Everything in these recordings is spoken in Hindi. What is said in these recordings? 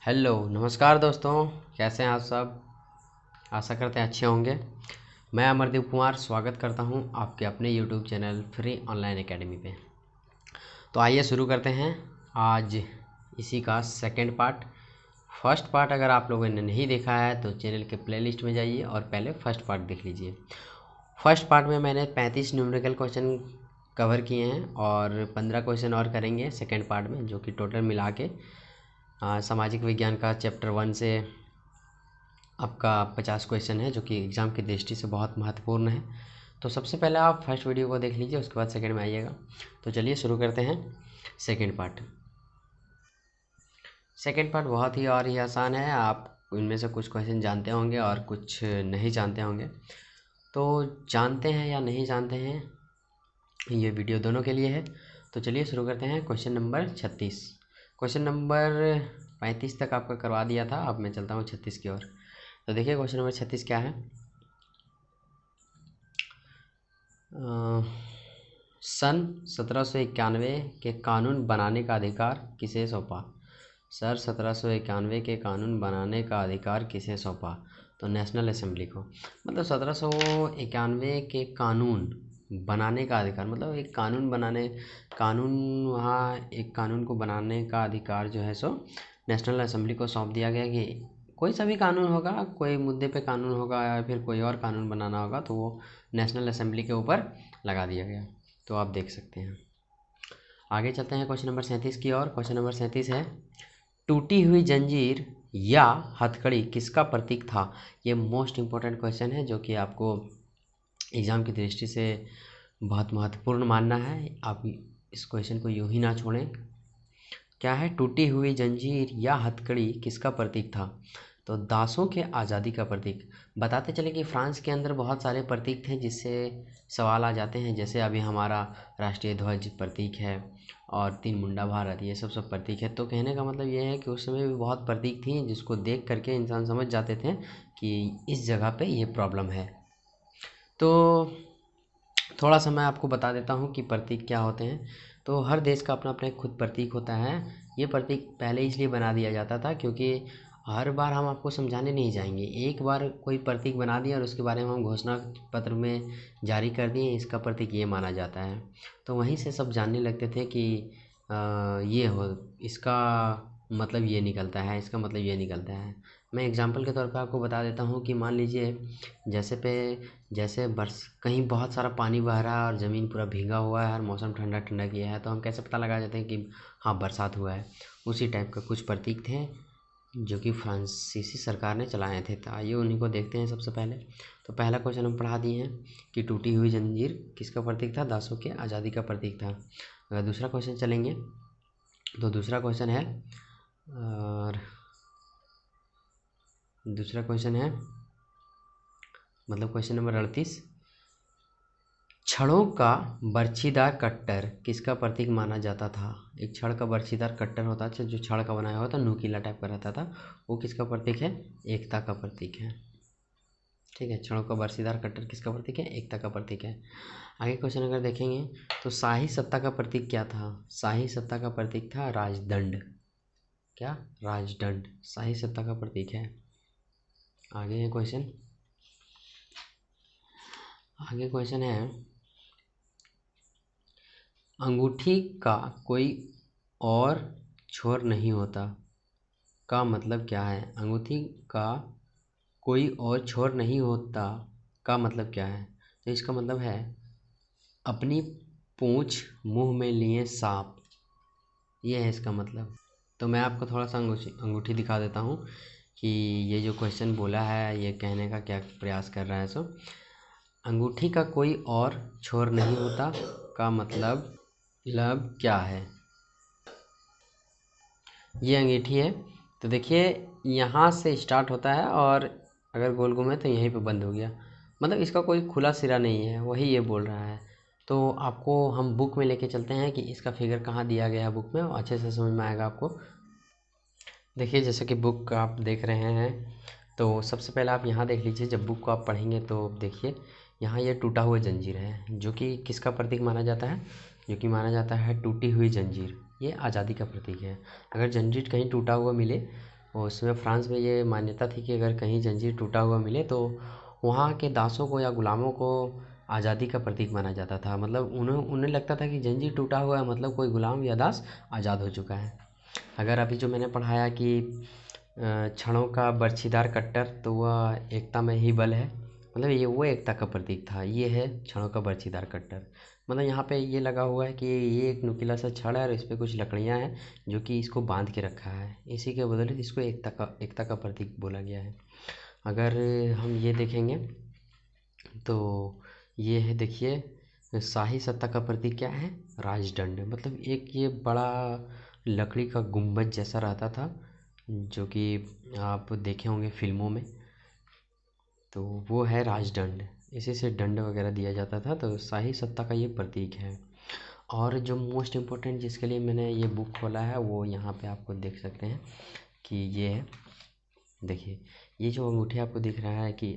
हेलो नमस्कार दोस्तों, कैसे हैं आप सब। आशा करते हैं अच्छे होंगे। मैं अमरदीप कुमार स्वागत करता हूं आपके अपने YouTube channel free online academy पे। तो आइए शुरू करते हैं आज इसी का सेकंड पार्ट। फर्स्ट पार्ट अगर आप लोगों ने नहीं देखा है तो चैनल के प्लेलिस्ट में जाइए और पहले फर्स्ट पार्ट देख लीजिए। फर्स्ट पार्ट में मैंने 35 न्यूमेरिकल क्वेश्चन कवर किए हैं और 15 क्वेश्चन और करेंगे सेकंड पार्ट में, जो कि टोटल मिला के सामाजिक विज्ञान का चैप्टर 1 से आपका 50 क्वेश्चन है, जो कि एग्ज़ाम की दृष्टि से बहुत महत्वपूर्ण है। तो सबसे पहले आप फर्स्ट वीडियो को देख लीजिए, उसके बाद सेकंड में आइएगा। तो चलिए शुरू करते हैं सेकंड पार्ट। सेकंड पार्ट बहुत ही और ही आसान है। आप इनमें से कुछ क्वेश्चन जानते होंगे और कुछ नहीं जानते होंगे। तो जानते हैं या नहीं जानते हैं, ये वीडियो दोनों के लिए है। तो चलिए शुरू करते हैं। Question number 36। क्वेश्चन नंबर 35 तक आपका करवा दिया था, अब मैं चलता हूँ 36 की ओर। तो देखिए क्वेश्चन नंबर 36 क्या है। सन 1791 के कानून बनाने का अधिकार किसे सौंपा। सर 1791 के कानून बनाने का अधिकार किसे सौंपा। तो नेशनल असेंबली को। मतलब 1791 के कानून बनाने का अधिकार, मतलब एक कानून वहाँ एक कानून को बनाने का अधिकार जो है सो नेशनल असेंबली को सौंप दिया गया कि कोई सा भी कानून होगा, कोई मुद्दे पे कानून होगा या फिर कोई और कानून बनाना होगा तो वो नेशनल असेंबली के ऊपर लगा दिया गया। तो आप देख सकते हैं। आगे चलते हैं क्वेश्चन नंबर 37 की ओर। क्वेश्चन नंबर 37 है, टूटी हुई जंजीर या हथकड़ी किसका प्रतीक था। ये मोस्ट इम्पोर्टेंट क्वेश्चन है, जो कि आपको एग्ज़ाम की दृष्टि से बहुत महत्वपूर्ण मानना है। आप इस क्वेश्चन को यूँ ही ना छोड़ें। क्या है, टूटी हुई जंजीर या हथकड़ी किसका प्रतीक था। तो दासों के आज़ादी का प्रतीक। बताते चले कि फ्रांस के अंदर बहुत सारे प्रतीक थे जिससे सवाल आ जाते हैं। जैसे अभी हमारा राष्ट्रीय ध्वज प्रतीक है और 3 मुंडा भारत, ये सब प्रतीक है। तो कहने का मतलब ये है कि उस समय भी बहुत प्रतीक थी जिसको देख करके इंसान समझ जाते थे कि इस जगह पे ये प्रॉब्लम है। तो थोड़ा सा मैं आपको बता देता हूँ कि प्रतीक क्या होते हैं। तो हर देश का अपना अपना एक खुद प्रतीक होता है। ये प्रतीक पहले इसलिए बना दिया जाता था क्योंकि हर बार हम आपको समझाने नहीं जाएंगे। एक बार कोई प्रतीक बना दिया और उसके बारे में हम घोषणा पत्र में जारी कर दिए, इसका प्रतीक ये माना जाता है। तो वहीं से सब जानने लगते थे कि ये हो, इसका मतलब ये निकलता है, इसका मतलब ये निकलता है। मैं एग्जांपल के तौर पे आपको बता देता हूँ कि मान लीजिए जैसे बरस कहीं बहुत सारा पानी बह रहा है और ज़मीन पूरा भीगा हुआ है और मौसम ठंडा ठंडा किया है, तो हम कैसे पता लगा जाते हैं कि हाँ बरसात हुआ है। उसी टाइप का कुछ प्रतीक थे जो कि फ्रांसीसी सरकार ने चलाए थे। तो आइए उन्हीं को देखते हैं सबसे पहले। तो पहला क्वेश्चन हम पढ़ा दिए हैं कि टूटी हुई जंजीर किसका प्रतीक था। दासों के आज़ादी का प्रतीक था। अगर दूसरा क्वेश्चन चलेंगे तो दूसरा क्वेश्चन है, और दूसरा क्वेश्चन है मतलब क्वेश्चन नंबर 38, छड़ों का बर्छीदार कट्टर किसका प्रतीक माना जाता था। एक छड़ का बर्छीदार कट्टर होता था जो छड़ का बनाया हुआ था, नुकीला टाइप का रहता था, वो किसका प्रतीक है। एकता का प्रतीक है। ठीक है, छड़ों का बर्छीदार कट्टर किसका प्रतीक है। एकता का प्रतीक है। आगे क्वेश्चन अगर देखेंगे तो शाही सत्ता का प्रतीक क्या था। शाही सत्ता का प्रतीक था राजदंड। क्या, राजदंड शाही सत्ता का प्रतीक है। आगे है क्वेश्चन, आगे क्वेश्चन है, अंगूठी का कोई और छोर नहीं होता का मतलब क्या है। अंगूठी का कोई और छोर नहीं होता का मतलब क्या है। तो इसका मतलब है अपनी पूंछ मुंह में लिए सांप, ये है इसका मतलब। तो मैं आपको थोड़ा सा अंगूठी दिखा देता हूँ कि ये जो क्वेश्चन बोला है ये कहने का क्या प्रयास कर रहा है। सो अंगूठी का कोई और छोर नहीं होता का मतलब क्या है। ये अंगूठी है। तो देखिए यहाँ से स्टार्ट होता है और अगर गोल घूमे तो यहीं पे बंद हो गया। मतलब इसका कोई खुला सिरा नहीं है, वही ये बोल रहा है। तो आपको हम बुक में लेके चलते हैं कि इसका फिगर कहाँ दिया गया है बुक में, और अच्छे से समझ में आएगा आपको। देखिए जैसे कि बुक आप देख रहे हैं, तो सबसे पहले आप यहाँ देख लीजिए। जब बुक को आप पढ़ेंगे तो देखिए यहाँ ये टूटा हुआ जंजीर है जो कि किसका प्रतीक माना जाता है। जो कि माना जाता है टूटी हुई जंजीर, ये आज़ादी का प्रतीक है। अगर जंजीर कहीं टूटा हुआ मिले और उसमें फ्रांस में ये मान्यता थी कि अगर कहीं जंजीर टूटा हुआ मिले तो वहाँ के दासों को या गुलामों को आज़ादी का प्रतीक माना जाता था। मतलब उन्हें लगता था कि जंजीर टूटा हुआ है, मतलब कोई गुलाम या दास आज़ाद हो चुका है। अगर अभी जो मैंने पढ़ाया कि क्षणों का बर्छीदार कट्टर, तो वह एकता में ही बल है, मतलब ये वो एकता का प्रतीक था। ये है छड़ों का बर्छीदार कट्टर। मतलब यहाँ पे ये लगा हुआ है कि ये एक नुकीला सा छड़ है और इस पे कुछ लकड़ियाँ हैं जो कि इसको बांध के रखा है। इसी के बदौलत इसको एकता का प्रतीक बोला गया है। अगर हम ये देखेंगे तो ये है, देखिए, शाही सत्ता का प्रतीक क्या है? राजदंड। मतलब एक ये बड़ा लकड़ी का गुंबद जैसा रहता था, जो कि आप देखे होंगे फिल्मों में, तो वो है राजदंड। इसी से दंड वगैरह दिया जाता था, तो शाही सत्ता का ये प्रतीक है। और जो मोस्ट इम्पोर्टेंट जिसके लिए मैंने ये बुक खोला है वो यहाँ पे आपको देख सकते हैं कि ये है, देखिए, ये जो अंगूठी आपको दिख रहा है कि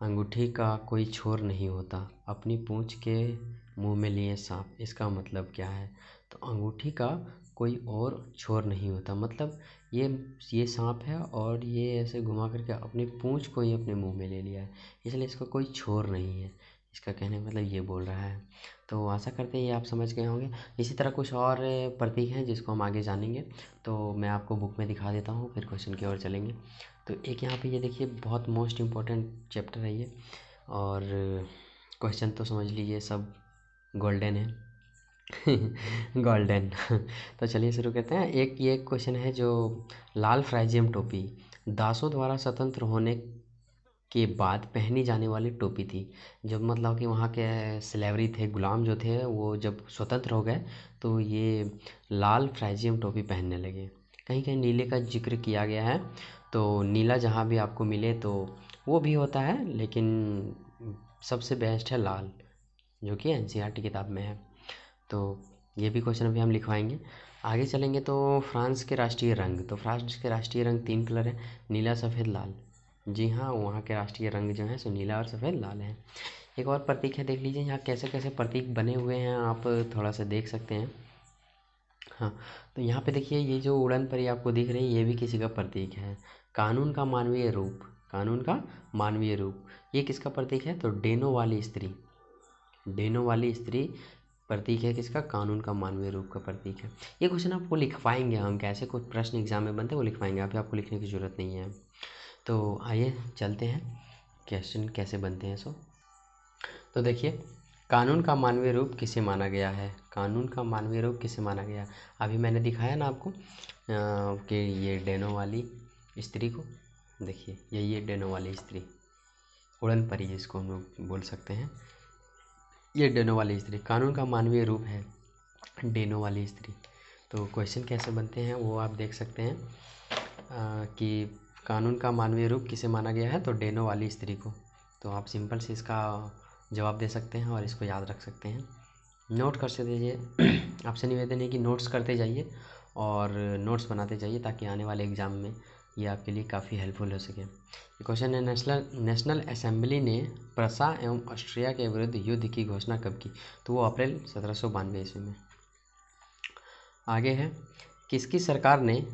अंगूठी का कोई छोर नहीं होता, अपनी पूंछ के मुंह में लिए सांप। इसका मतलब क्या है? तो अंगूठी का कोई और छोर नहीं होता, मतलब ये सांप है और ये ऐसे घुमा करके अपनी पूंछ को ही अपने मुंह में ले लिया है, इसलिए इसका कोई छोर नहीं है। इसका कहने का मतलब ये बोल रहा है। तो आशा करते हैं ये आप समझ गए होंगे। इसी तरह कुछ और प्रतीक हैं जिसको हम आगे जानेंगे, तो मैं आपको बुक में दिखा देता हूँ, फिर क्वेश्चन की ओर चलेंगे। तो एक यहाँ पे ये देखिए, बहुत मोस्ट इम्पोर्टेंट चैप्टर है ये, और क्वेश्चन तो समझ लीजिए सब गोल्डन है। गोल्डन। तो चलिए शुरू करते हैं। एक ये क्वेश्चन है जो लाल फ्राइजियम टोपी दासों द्वारा स्वतंत्र होने के बाद पहनी जाने वाली टोपी थी। जब मतलब कि वहाँ के स्लेवरी थे, गुलाम जो थे, वो जब स्वतंत्र हो गए तो ये लाल फ्राइजियम टोपी पहनने लगे। कहीं कहीं नीले का जिक्र किया गया है, तो नीला जहाँ भी आपको मिले तो वो भी होता है, लेकिन सबसे बेस्ट है लाल, जो कि एनसीईआरटी किताब में है। तो ये भी क्वेश्चन अभी हम लिखवाएंगे। आगे चलेंगे तो फ्रांस के राष्ट्रीय रंग, तो फ्रांस के राष्ट्रीय रंग 3 कलर है, नीला, सफ़ेद, लाल। जी हाँ, वहाँ के राष्ट्रीय रंग जो हैं सो नीला और सफ़ेद, लाल हैं। एक और प्रतीक है, देख लीजिए यहाँ कैसे कैसे प्रतीक बने हुए हैं, आप थोड़ा सा देख सकते हैं। हाँ, तो यहाँ पे देखिए, ये जो उड़न परी आपको दिख रही है ये भी किसी का प्रतीक है। कानून का मानवीय रूप, कानून का मानवीय रूप, ये किसका प्रतीक है? तो डेनो वाली स्त्री, डेनो वाली स्त्री प्रतीक है किसका? कानून का मानवीय रूप का प्रतीक है। ये क्वेश्चन आपको लिखवाएंगे हम, कैसे कुछ प्रश्न एग्जाम में बनते हैं वो लिखवाएंगे, अभी आपको लिखने की ज़रूरत नहीं है। तो आइए चलते हैं क्वेश्चन कैसे बनते हैं सो। तो देखिए, कानून का मानवीय रूप किसे माना गया है? कानून का मानवीय रूप किसे माना गया? अभी मैंने दिखाया ना आपको कि ये डेनो वाली स्त्री को, देखिए ये डेनो वाली स्त्री, उड़न परी जिसको हम लोग बोल सकते हैं, ये डेनो वाली स्त्री कानून का मानवीय रूप है, डेनो वाली स्त्री। तो क्वेश्चन कैसे बनते हैं वो आप देख सकते हैं कि कानून का मानवीय रूप किसे माना गया है? तो डेनो वाली स्त्री को। तो आप सिंपल से इसका जवाब दे सकते हैं और इसको याद रख सकते हैं, नोट कर सकते दीजिए। आपसे निवेदन है कि नोट्स करते जाइए और नोट्स बनाते जाइए, ताकि आने वाले एग्ज़ाम में ये आपके लिए काफ़ी हेल्पफुल हो सके। ये क्वेश्चन है, नेशनल असेंबली ने प्रसा एवं ऑस्ट्रिया के विरुद्ध युद्ध की घोषणा कब की? तो वो अप्रैल 1792 ईस्वी में। आगे है, किसकी सरकार ने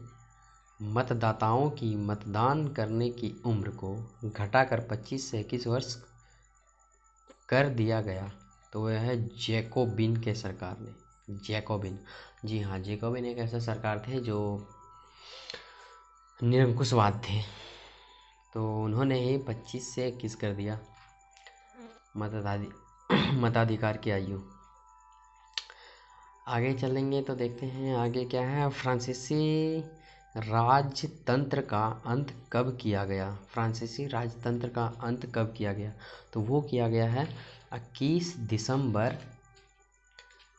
मतदाताओं की मतदान करने की उम्र को घटाकर 25 से 21 वर्ष कर दिया गया? तो वह है जैकोबिन के सरकार ने, जैकोबिन। जी हाँ, जैकोबिन एक ऐसा सरकार थे जो निरंकुशवाद थे, तो उन्होंने ही 25 से 21 कर दिया मताधिकार की आयु। आगे चलेंगे तो देखते हैं आगे क्या है। फ्रांसीसी राजतंत्र का अंत कब किया गया? फ्रांसीसी राजतंत्र का अंत कब किया गया? तो वो किया गया है 21 दिसंबर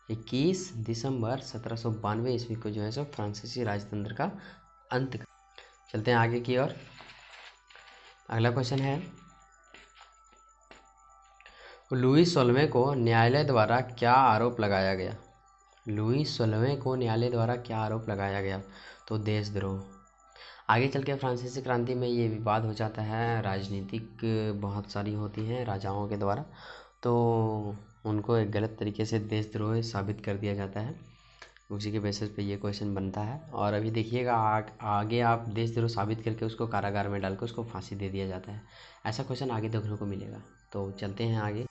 1792 ईस्वी को जो है सो फ्रांसीसी राजतंत्र का अंत। चलते हैं आगे की ओर। अगला क्वेश्चन है, लुई 16वें को न्यायालय द्वारा क्या आरोप लगाया गया? लुई 16वें को न्यायालय द्वारा क्या आरोप लगाया गया? तो देशद्रोह। आगे चल के फ्रांसीसी क्रांति में ये विवाद हो जाता है, राजनीतिक बहुत सारी होती हैं राजाओं के द्वारा, तो उनको एक गलत तरीके से देशद्रोह साबित कर दिया जाता है। उसी के बेसिस पे ये क्वेश्चन बनता है। और अभी देखिएगा आगे आप देशद्रोह साबित करके उसको कारागार में डाल के उसको फांसी दे दिया जाता है। ऐसा क्वेश्चन आगे देखने को मिलेगा। तो चलते हैं आगे।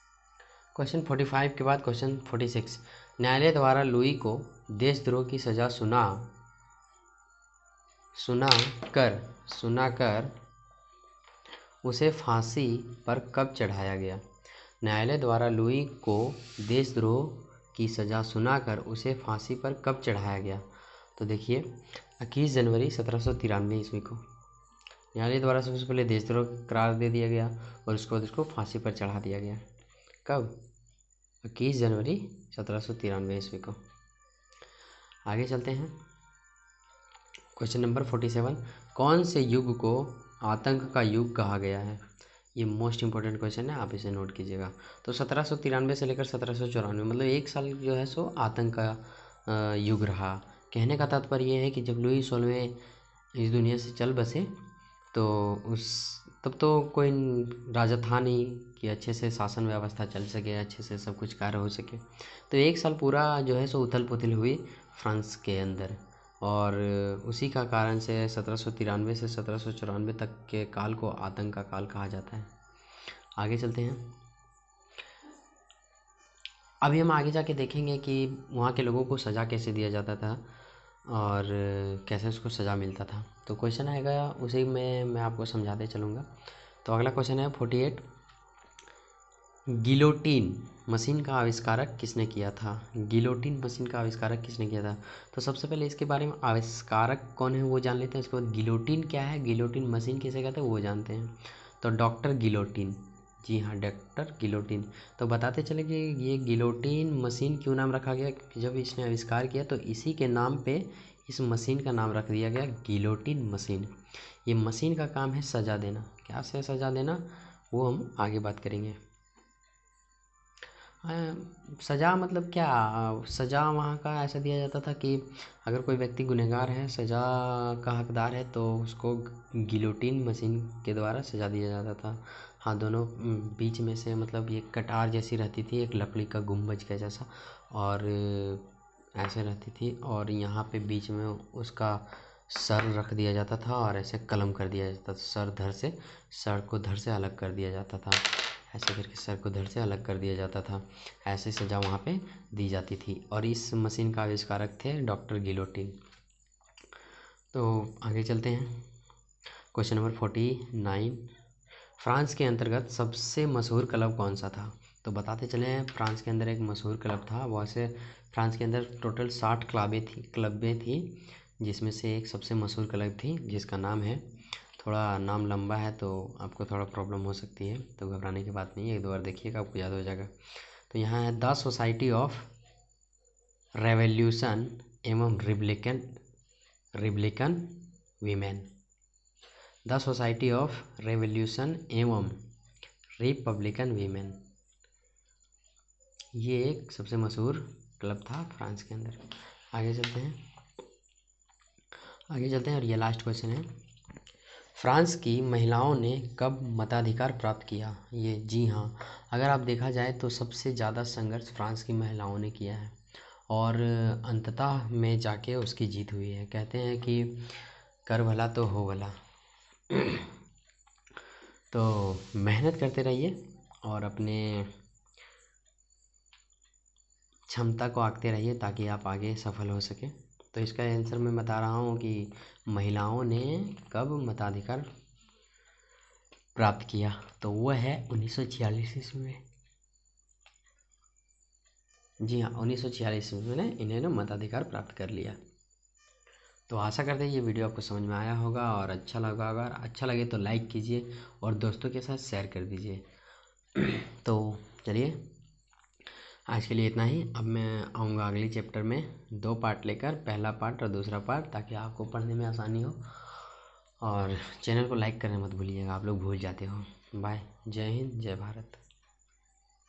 क्वेश्चन 45 के बाद क्वेश्चन 46, न्यायालय द्वारा लुई को देशद्रोह की सजा सुना कर उसे फांसी पर कब चढ़ाया गया। न्यायालय द्वारा लुई को देशद्रोह की सजा सुनाकर उसे फांसी पर कब चढ़ाया गया। तो देखिए 21 जनवरी 1793 ईस्वी को न्यायालय द्वारा सबसे पहले देशद्रोह करार दे दिया गया और उसके बाद उसको फांसी पर चढ़ा दिया गया। कब? 21 जनवरी 1793 ईस्वी को। आगे चलते हैं। क्वेश्चन नंबर 47, कौन से युग को आतंक का युग कहा गया है। ये मोस्ट इंपॉर्टेंट क्वेश्चन है, आप इसे नोट कीजिएगा। तो 1793 से लेकर 1794 मतलब एक साल जो है सो आतंक का युग रहा। कहने का तात्पर्य ये है कि जब लुई 16वें इस दुनिया से चल बसे तो तब तो कोई राजा था नहीं कि अच्छे से शासन व्यवस्था चल सके, अच्छे से सब कुछ कार्य हो सके। तो एक साल पूरा जो है सो उथल पुथल हुई फ्रांस के अंदर, और उसी का कारण से 1793 से 1794 तक के काल को आतंक का काल कहा जाता है। आगे चलते हैं। अभी हम आगे जाके देखेंगे कि वहाँ के लोगों को सज़ा कैसे दिया जाता था और कैसे उसको सज़ा मिलता था। तो क्वेश्चन आएगा उसी में मैं आपको समझाते चलूँगा। तो अगला क्वेश्चन है 48, गिलोटिन मशीन का आविष्कारक किसने किया था। गिलोटिन मशीन का आविष्कारक किसने किया था। तो सबसे पहले इसके बारे में आविष्कारक कौन है वो जान लेते हैं, उसके बाद गिलोटिन क्या है, गिलोटिन मशीन किसे कहते हैं वो जानते हैं। तो डॉक्टर गिलोटिन, जी हाँ डॉक्टर गिलोटिन। तो बताते चले कि ये गिलोटिन मशीन क्यों नाम रखा गया, क्योंकि जब इसने आविष्कार किया तो इसी के नाम पे इस मशीन का नाम रख दिया गया गिलोटिन मशीन। ये मशीन का काम है सज़ा देना। क्या से सज़ा देना वो हम आगे बात करेंगे। सज़ा मतलब क्या, सज़ा वहाँ का ऐसा दिया जाता था कि अगर कोई व्यक्ति गुनहगार है, सज़ा का हकदार है, तो उसको गिलोटिन मशीन के द्वारा सज़ा दिया जाता था। हाँ, दोनों बीच में से मतलब ये कटार जैसी रहती थी, एक लकड़ी का गुंबज के जैसा, और ऐसे रहती थी, और यहाँ पे बीच में उसका सर रख दिया जाता था और ऐसे कलम कर दिया जाता था। सर को धड़ से अलग कर दिया जाता था, ऐसे करके सर को धड़ से अलग कर दिया जाता था। ऐसे सज़ा वहाँ पे दी जाती थी, और इस मशीन का आविष्कारक थे डॉक्टर गिलोटिन। तो आगे चलते हैं। क्वेश्चन नंबर 49, फ्रांस के अंतर्गत सबसे मशहूर क्लब कौन सा था। तो बताते चले फ्रांस के अंदर एक मशहूर क्लब था। वैसे फ्रांस के अंदर टोटल 60 क्लबें थी जिसमें से एक सबसे मशहूर क्लब थी जिसका नाम है, थोड़ा नाम लंबा है तो आपको थोड़ा प्रॉब्लम हो सकती है, तो घबराने की बात नहीं है, एक दो बार देखिएगा आपको याद हो जाएगा। तो यहाँ है द सोसाइटी ऑफ रेवोल्यूशन एवं Republican women. The society of revolution एवं रिपब्लिकन वीमेन, ये एक सबसे मशहूर क्लब था फ्रांस के अंदर। आगे चलते हैं और ये लास्ट क्वेश्चन है, फ्रांस की महिलाओं ने कब मताधिकार प्राप्त किया। ये जी हाँ, अगर आप देखा जाए तो सबसे ज़्यादा संघर्ष फ्रांस की महिलाओं ने किया है और अंततः में जाके उसकी जीत हुई है। कहते हैं कि कर भला तो हो भला। तो मेहनत करते रहिए और अपने क्षमता को आंकते रहिए ताकि आप आगे सफल हो सके। तो इसका आंसर मैं बता रहा हूँ कि महिलाओं ने कब मताधिकार प्राप्त किया, तो वह है 1946 ईस्वी में। जी हाँ, 1946 ईस्वी में इन्होंने मताधिकार प्राप्त कर लिया। तो आशा करते हैं ये वीडियो आपको समझ में आया होगा और अच्छा लगा। अगर अच्छा लगे तो लाइक कीजिए और दोस्तों के साथ शेयर कर दीजिए। तो चलिए आज के लिए इतना ही। अब मैं आऊँगा अगले चैप्टर में 2 पार्ट लेकर, पहला पार्ट और दूसरा पार्ट, ताकि आपको पढ़ने में आसानी हो। और चैनल को लाइक करना मत भूलिएगा, आप लोग भूल जाते हो। बाय, जय हिंद, जय भारत।